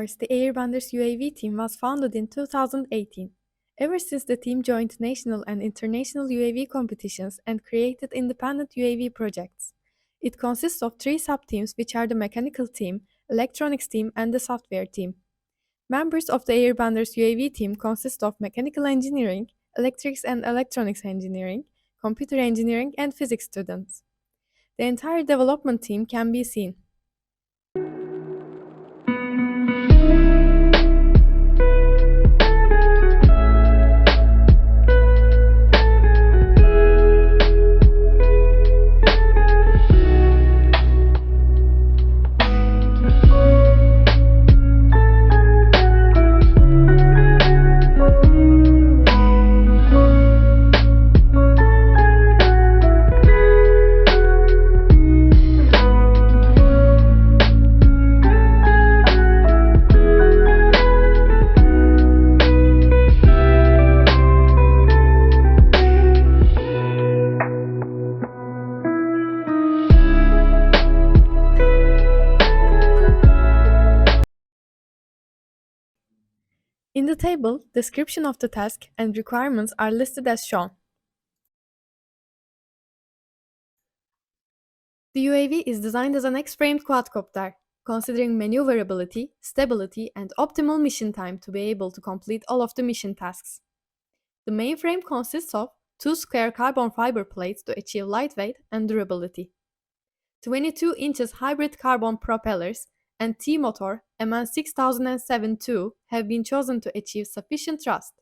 Members, the Airbenders UAV team was founded in 2018. Ever since the team joined national and international UAV competitions and created independent UAV projects. It consists of 3 sub-teams, which are the mechanical team, electronics team, and the software team. Members of the Airbenders UAV team consist of mechanical engineering, electrics and electronics engineering, computer engineering, and physics students. The entire development team can be seen. In the table, description of the task and requirements are listed as shown. The UAV is designed as an X-framed quadcopter, considering maneuverability, stability, and optimal mission time to be able to complete all of the mission tasks. The main frame consists of 2 square carbon fiber plates to achieve lightweight and durability, 22 inches hybrid carbon propellers, and T-motor MN6007-2 have been chosen to achieve sufficient thrust.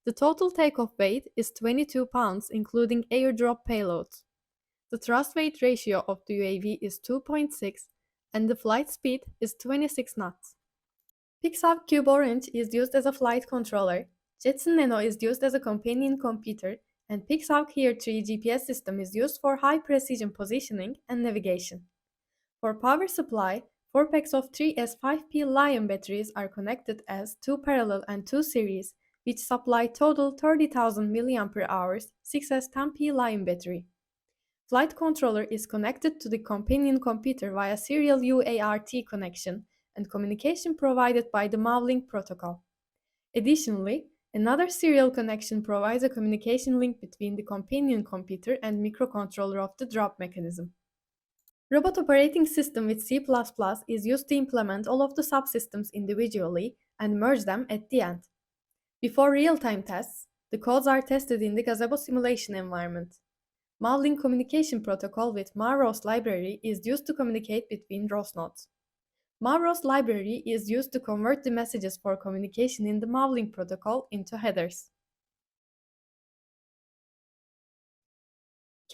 The total takeoff weight is 22 pounds including airdrop payloads. The thrust-weight ratio of the UAV is 2.6 and the flight speed is 26 knots. Pixar Cube Orange is used as a flight controller, Jetson Nano is used as a companion computer, and Pixar Here 3 GPS system is used for high-precision positioning and navigation. For power supply, 4 packs of 3 S5P Li-ion batteries are connected as 2 parallel and 2 series, which supply total 30,000 mAh 6S10P Li-ion battery. Flight controller is connected to the companion computer via serial UART connection and communication provided by the MAVLink protocol. Additionally, another serial connection provides a communication link between the companion computer and microcontroller of the drop mechanism. Robot operating system with C++ is used to implement all of the subsystems individually and merge them at the end. Before real-time tests, the codes are tested in the gazebo simulation environment. MAVLink communication protocol with MAVROS library is used to communicate between ROS nodes. MAVROS library is used to convert the messages for communication in the MAVLink protocol into headers.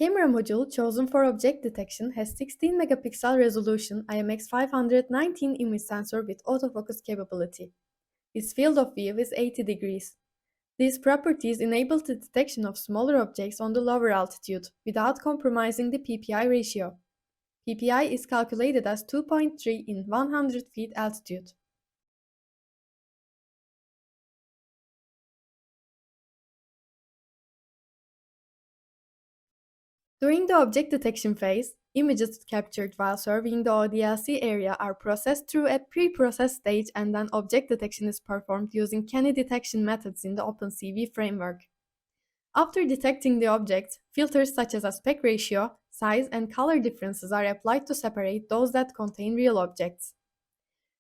Camera module chosen for object detection has 16 megapixel resolution IMX519 image sensor with autofocus capability. Its field of view is 80 degrees. These properties enable the detection of smaller objects on the lower altitude without compromising the PPI ratio. PPI is calculated as 2.3 in 100 feet altitude. During the object detection phase, images captured while surveying the ODLC area are processed through a pre-process stage and then object detection is performed using Kenny detection methods in the OpenCV framework. After detecting the object, filters such as aspect ratio, size, and color differences are applied to separate those that contain real objects.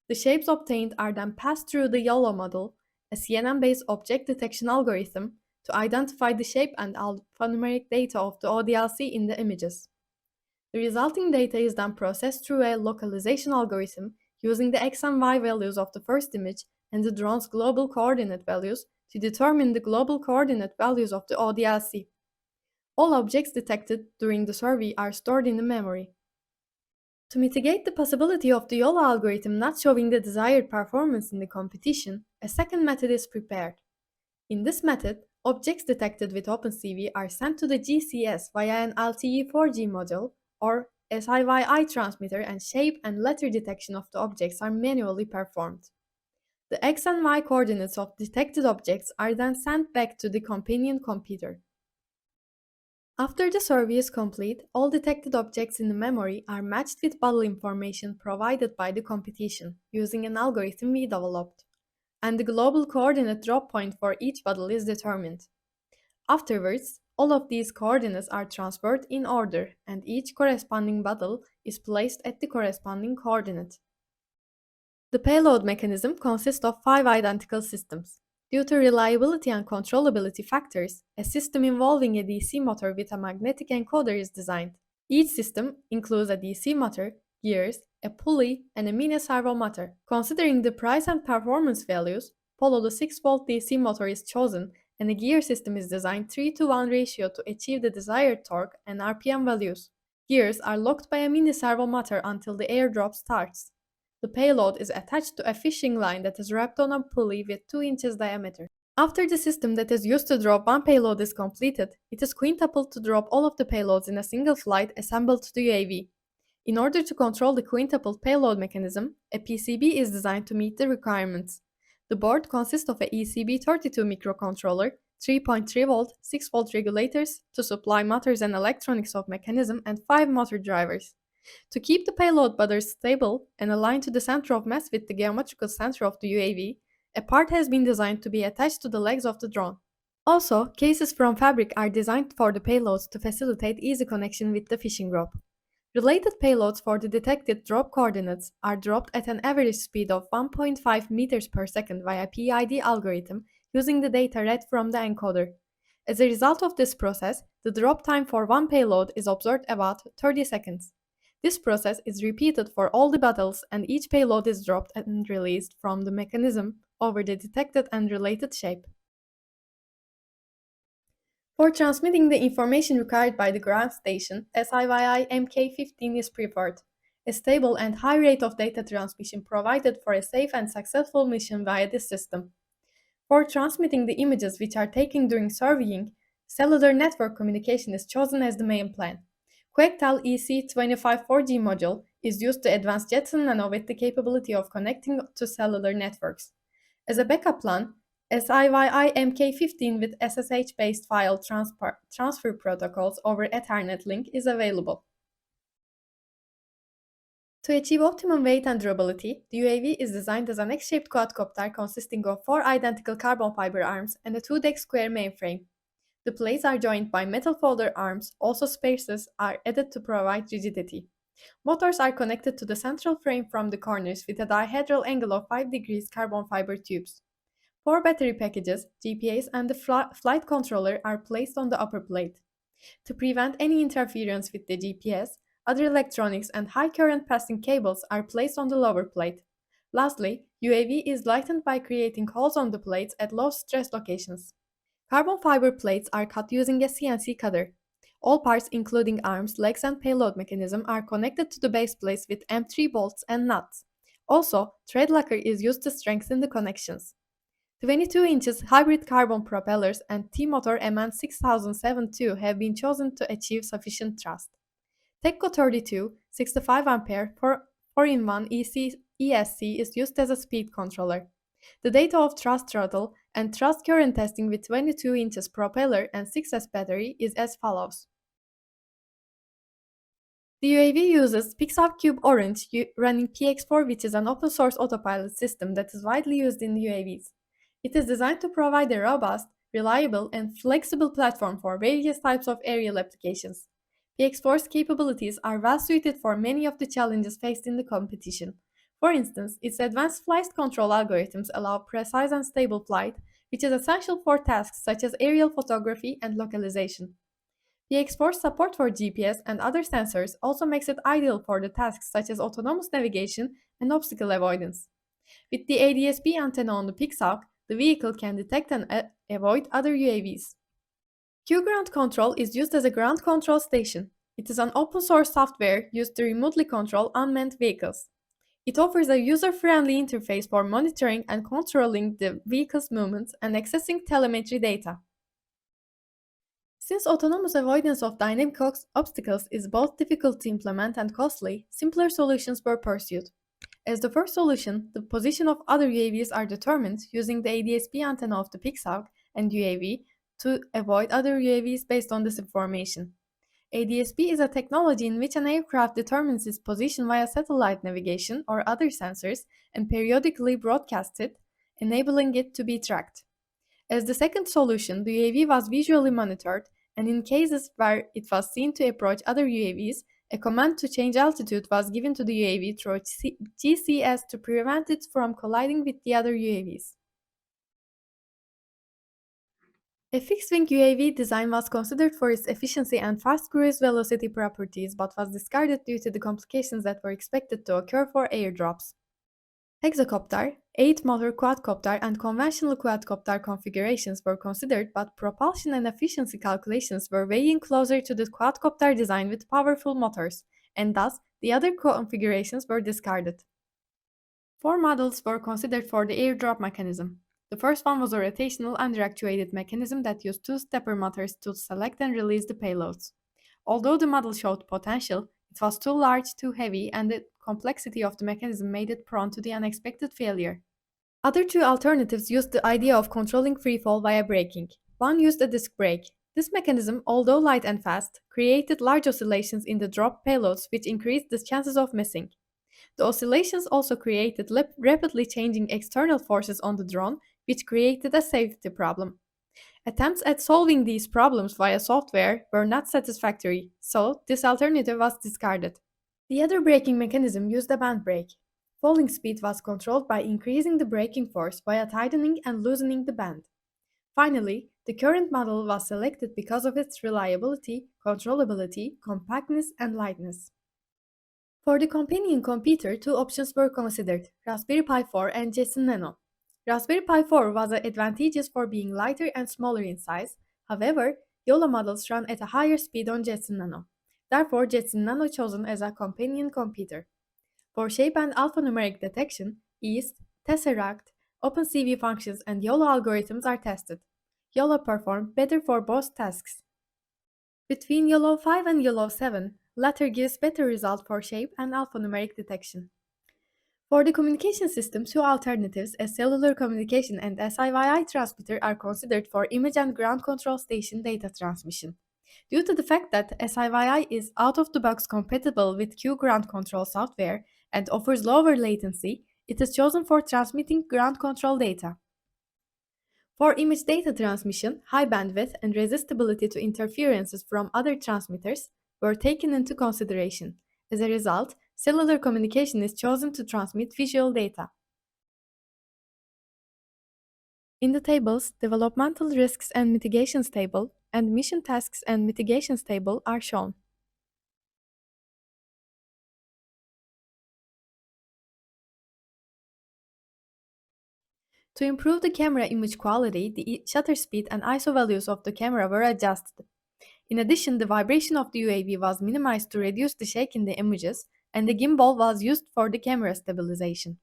The shapes obtained are then passed through the YOLO model, a CNN-based object detection algorithm, to identify the shape and alphanumeric data of the ODLC in the images. The resulting data is then processed through a localization algorithm using the X and Y values of the first image and the drone's global coordinate values to determine the global coordinate values of the ODLC. All objects detected during the survey are stored in the memory. To mitigate the possibility of the YOLO algorithm not showing the desired performance in the competition, a second method is prepared. In this method, objects detected with OpenCV are sent to the GCS via an LTE-4G module or SIYI transmitter, and shape and letter detection of the objects are manually performed. The X and Y coordinates of detected objects are then sent back to the companion computer. After the survey is complete, all detected objects in the memory are matched with bottle information provided by the competition using an algorithm we developed, and the global coordinate drop point for each bottle is determined. Afterwards, all of these coordinates are transferred in order, and each corresponding bottle is placed at the corresponding coordinate. The payload mechanism consists of 5 identical systems. Due to reliability and controllability factors, a system involving a DC motor with a magnetic encoder is designed. Each system includes a DC motor, gears, a pulley, and a mini servo motor. Considering the price and performance values, Polo the 6-volt DC motor is chosen, and the gear system is designed 3:1 ratio to achieve the desired torque and RPM values. Gears are locked by a mini servo motor until the airdrop starts. The payload is attached to a fishing line that is wrapped on a pulley with 2 inches diameter. After the system that is used to drop one payload is completed, it is quintupled to drop all of the payloads in a single flight assembled to the UAV. In order to control the quintupled payload mechanism, a PCB is designed to meet the requirements. The board consists of a ECB32 microcontroller, 3.3 volt, 6 volt regulators to supply motors and electronics of mechanism, and 5 motor drivers. To keep the payload butters stable and aligned to the center of mass with the geometrical center of the UAV, a part has been designed to be attached to the legs of the drone. Also, cases from fabric are designed for the payloads to facilitate easy connection with the fishing rope. Related payloads for the detected drop coordinates are dropped at an average speed of 1.5 meters per second via PID algorithm using the data read from the encoder. As a result of this process, the drop time for one payload is observed about 30 seconds. This process is repeated for all the bottles, and each payload is dropped and released from the mechanism over the detected and related shape. For transmitting the information required by the ground station, SIYI MK15 is preferred. A stable and high rate of data transmission provided for a safe and successful mission via this system. For transmitting the images which are taken during surveying, cellular network communication is chosen as the main plan. Quectel EC25 4G module is used to advance Jetson Nano with the capability of connecting to cellular networks. As a backup plan, SIYI MK15 with SSH-based file transfer protocols over Ethernet link is available. To achieve optimum weight and durability, the UAV is designed as an X-shaped quadcopter consisting of 4 identical carbon fiber arms and a 2-deck square mainframe. The plates are joined by metal folder arms, also spacers are added to provide rigidity. Motors are connected to the central frame from the corners with a dihedral angle of 5 degrees carbon fiber tubes. 4 battery packages, GPS, and the flight controller are placed on the upper plate. To prevent any interference with the GPS, other electronics and high current passing cables are placed on the lower plate. Lastly, UAV is lightened by creating holes on the plates at low stress locations. Carbon fiber plates are cut using a CNC cutter. All parts including arms, legs, and payload mechanism are connected to the base plates with M3 bolts and nuts. Also, thread locker is used to strengthen the connections. 22 inches hybrid carbon propellers and T-motor MN6007-2 have been chosen to achieve sufficient thrust. TECCO 32 65 ampere 4-in-1 ESC is used as a speed controller. The data of thrust throttle and thrust current testing with 22 inches propeller and 6S battery is as follows. The UAV uses Pixar Cube Orange running PX4, which is an open source autopilot system that is widely used in the UAVs. It is designed to provide a robust, reliable, and flexible platform for various types of aerial applications. PX4's capabilities are well suited for many of the challenges faced in the competition. For instance, its advanced flight control algorithms allow precise and stable flight, which is essential for tasks such as aerial photography and localization. PX4's support for GPS and other sensors also makes it ideal for the tasks such as autonomous navigation and obstacle avoidance. With the ADS-B antenna on the Pixhawk, the vehicle can detect and avoid other UAVs. Q-Ground Control is used as a ground control station. It is an open-source software used to remotely control unmanned vehicles. It offers a user-friendly interface for monitoring and controlling the vehicle's movements and accessing telemetry data. Since autonomous avoidance of dynamic obstacles is both difficult to implement and costly, simpler solutions were pursued. As the first solution, the position of other UAVs are determined using the ADS-B antenna of the Pixhawk and UAV to avoid other UAVs based on this information. ADS-B is a technology in which an aircraft determines its position via satellite navigation or other sensors and periodically broadcasts it, enabling it to be tracked. As the second solution, the UAV was visually monitored, and in cases where it was seen to approach other UAVs, a command to change altitude was given to the UAV through GCS to prevent it from colliding with the other UAVs. A fixed-wing UAV design was considered for its efficiency and fast cruise velocity properties but was discarded due to the complications that were expected to occur for airdrops. Hexacopter, 8-motor quadcopter and conventional quadcopter configurations were considered, but propulsion and efficiency calculations were weighing closer to the quadcopter design with powerful motors, and thus the other configurations were discarded. 4 models were considered for the airdrop mechanism. The first one was a rotational underactuated mechanism that used 2-stepper motors to select and release the payloads. Although the model showed potential, it was too large, too heavy, and the complexity of the mechanism made it prone to the unexpected failure. Other 2 alternatives used the idea of controlling freefall via braking. One used a disc brake. This mechanism, although light and fast, created large oscillations in the drop payloads which increased the chances of missing. The oscillations also created rapidly changing external forces on the drone, which created a safety problem. Attempts at solving these problems via software were not satisfactory, so this alternative was discarded. The other braking mechanism used a band brake. Falling speed was controlled by increasing the braking force via tightening and loosening the band. Finally, the current model was selected because of its reliability, controllability, compactness, and lightness. For the companion computer, 2 options were considered: Raspberry Pi 4 and Jetson Nano. Raspberry Pi 4 was advantageous for being lighter and smaller in size. However, YOLO models run at a higher speed on Jetson Nano. Therefore, Jetson Nano chosen as a companion computer. For shape and alphanumeric detection, EAST, Tesseract, OpenCV functions, and YOLO algorithms are tested. YOLO performed better for both tasks. Between YOLO 5 and YOLO 7, latter gives better result for shape and alphanumeric detection. For the communication system, 2 alternatives, a cellular communication and SIYI transmitter, are considered for image and ground control station data transmission. Due to the fact that SIYI is out-of-the-box compatible with Q ground control software and offers lower latency, it is chosen for transmitting ground control data. For image data transmission, high bandwidth and resistibility to interferences from other transmitters were taken into consideration. As a result, cellular communication is chosen to transmit visual data. In the tables, developmental risks and mitigations table and mission tasks and mitigations table are shown. To improve the camera image quality, the shutter speed and ISO values of the camera were adjusted. In addition, the vibration of the UAV was minimized to reduce the shake in the images, and the gimbal was used for the camera stabilization.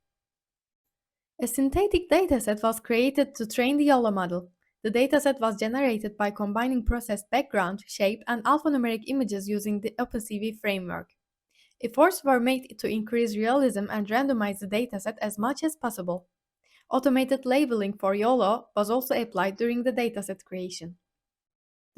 A synthetic dataset was created to train the YOLO model. The dataset was generated by combining processed background, shape, and alphanumeric images using the OpenCV framework. Efforts were made to increase realism and randomize the dataset as much as possible. Automated labeling for YOLO was also applied during the dataset creation.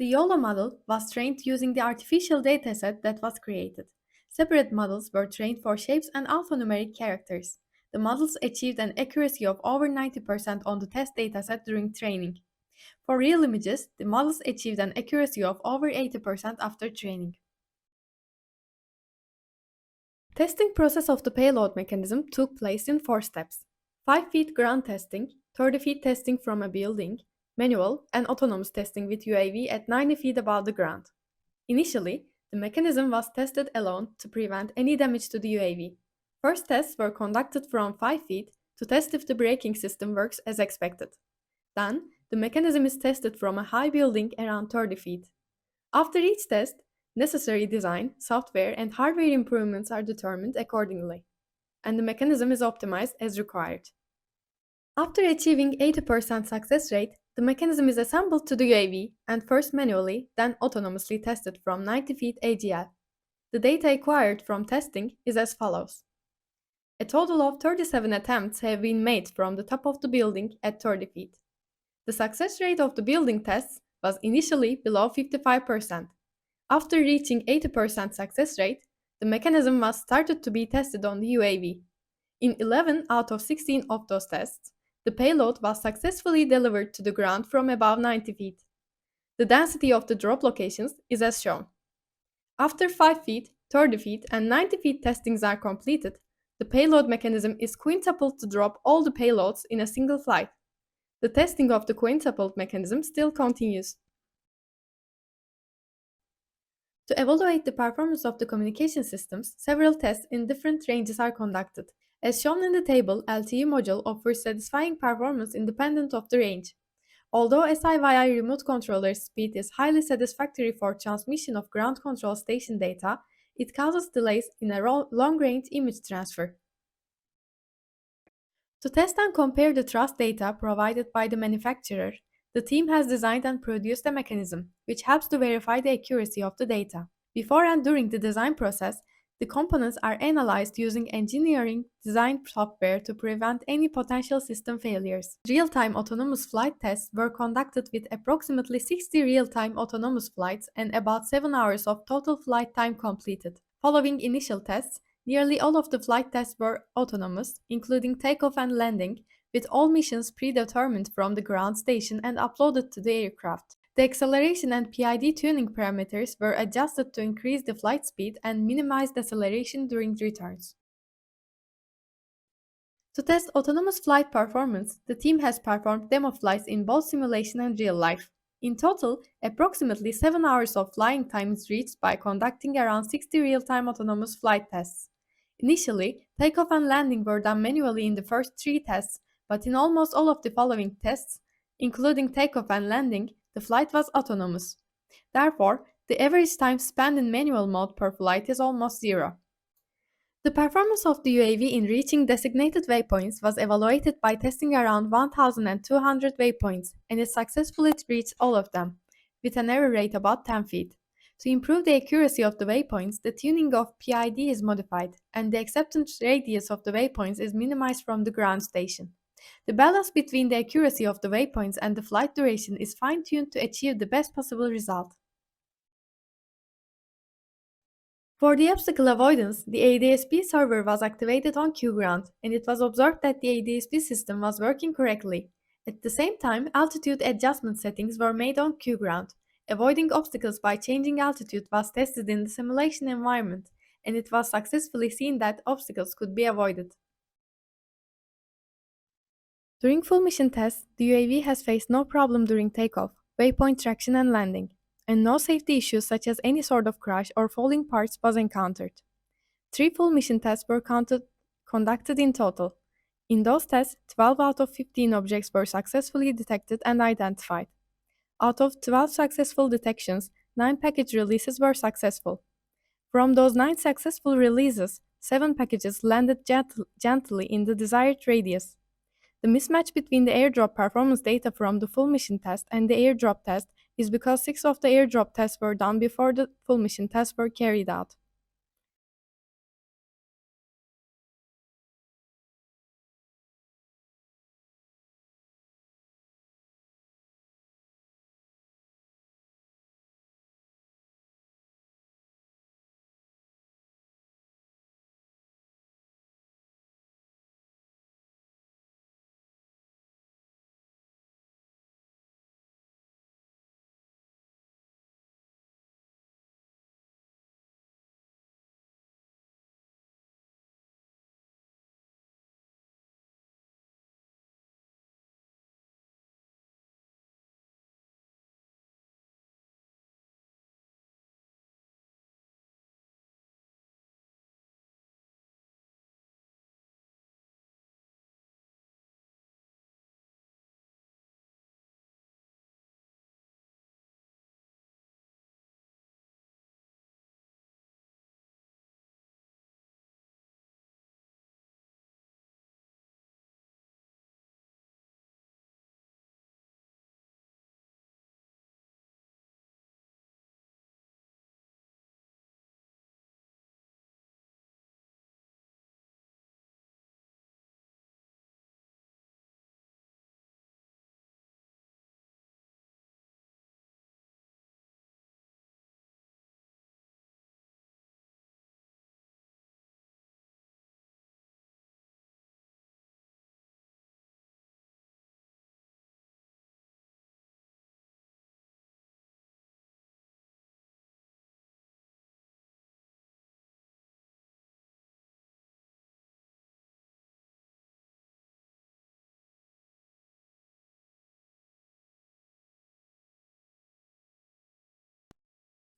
The YOLO model was trained using the artificial dataset that was created. Separate models were trained for shapes and alphanumeric characters. The models achieved an accuracy of over 90% on the test dataset during training. For real images, the models achieved an accuracy of over 80% after training. Testing process of the payload mechanism took place in 4 steps: 5 feet ground testing, 30 feet testing from a building, manual and autonomous testing with UAV at 90 feet above the ground. Initially, the mechanism was tested alone to prevent any damage to the UAV. First tests were conducted from 5 feet to test if the braking system works as expected. Then, the mechanism is tested from a high building around 30 feet. After each test, necessary design, software, and hardware improvements are determined accordingly, and the mechanism is optimized as required. After achieving 80% success rate, the mechanism is assembled to the UAV and first manually, then autonomously tested from 90 feet AGL. The data acquired from testing is as follows. A total of 37 attempts have been made from the top of the building at 30 feet. The success rate of the building tests was initially below 55%. After reaching 80% success rate, the mechanism was started to be tested on the UAV. In 11 out of 16 of those tests, the payload was successfully delivered to the ground from above 90 feet. The density of the drop locations is as shown. After 5 feet, 30 feet, and 90 feet testings are completed, the payload mechanism is quintupled to drop all the payloads in a single flight. The testing of the quintupled mechanism still continues. To evaluate the performance of the communication systems, several tests in different ranges are conducted. As shown in the table, LTE module offers satisfying performance independent of the range. Although SIVI remote controller speed is highly satisfactory for transmission of ground control station data, it causes delays in a long-range image transfer. To test and compare the trust data provided by the manufacturer, the team has designed and produced a mechanism which helps to verify the accuracy of the data. Before and during the design process, the components are analyzed using engineering design software to prevent any potential system failures. Real-time autonomous flight tests were conducted with approximately 60 real-time autonomous flights and about 7 hours of total flight time completed. Following initial tests, nearly all of the flight tests were autonomous, including takeoff and landing, with all missions predetermined from the ground station and uploaded to the aircraft. The acceleration and PID tuning parameters were adjusted to increase the flight speed and minimize deceleration during returns. To test autonomous flight performance, the team has performed demo flights in both simulation and real life. In total, approximately 7 hours of flying time is reached by conducting around 60 real-time autonomous flight tests. Initially, takeoff and landing were done manually in the first 3 tests, but in almost all of the following tests, including takeoff and landing, the flight was autonomous. Therefore, the average time spent in manual mode per flight is almost zero. The performance of the UAV in reaching designated waypoints was evaluated by testing around 1,200 waypoints, and it successfully reached all of them, with an error rate about 10 feet. To improve the accuracy of the waypoints, the tuning of PID is modified, and the acceptance radius of the waypoints is minimized from the ground station. The balance between the accuracy of the waypoints and the flight duration is fine-tuned to achieve the best possible result. For the obstacle avoidance, the ADSB server was activated on QGround, and it was observed that the ADSB system was working correctly. At the same time, altitude adjustment settings were made on QGround. Avoiding obstacles by changing altitude was tested in the simulation environment, and it was successfully seen that obstacles could be avoided. During full mission tests, the UAV has faced no problem during takeoff, waypoint traction and landing, and no safety issues such as any sort of crash or falling parts was encountered. 3 full mission tests were conducted in total. In those tests, 12 out of 15 objects were successfully detected and identified. Out of 12 successful detections, 9 package releases were successful. From those 9 successful releases, 7 packages landed gently in the desired radius. The mismatch between the airdrop performance data from the full mission test and the airdrop test is because 6 of the airdrop tests were done before the full mission tests were carried out.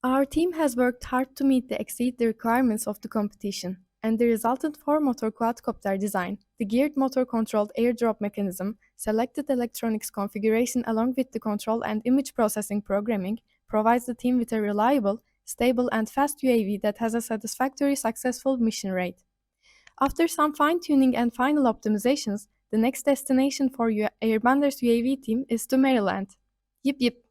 Our team has worked hard to meet exceed the requirements of the competition, and the resultant 4-motor quadcopter design, the geared motor-controlled airdrop mechanism, selected electronics configuration along with the control and image processing programming, provides the team with a reliable, stable and fast UAV that has a satisfactory successful mission rate. After some fine-tuning and final optimizations, the next destination for Airbenders UAV team is to Maryland. Yip yip!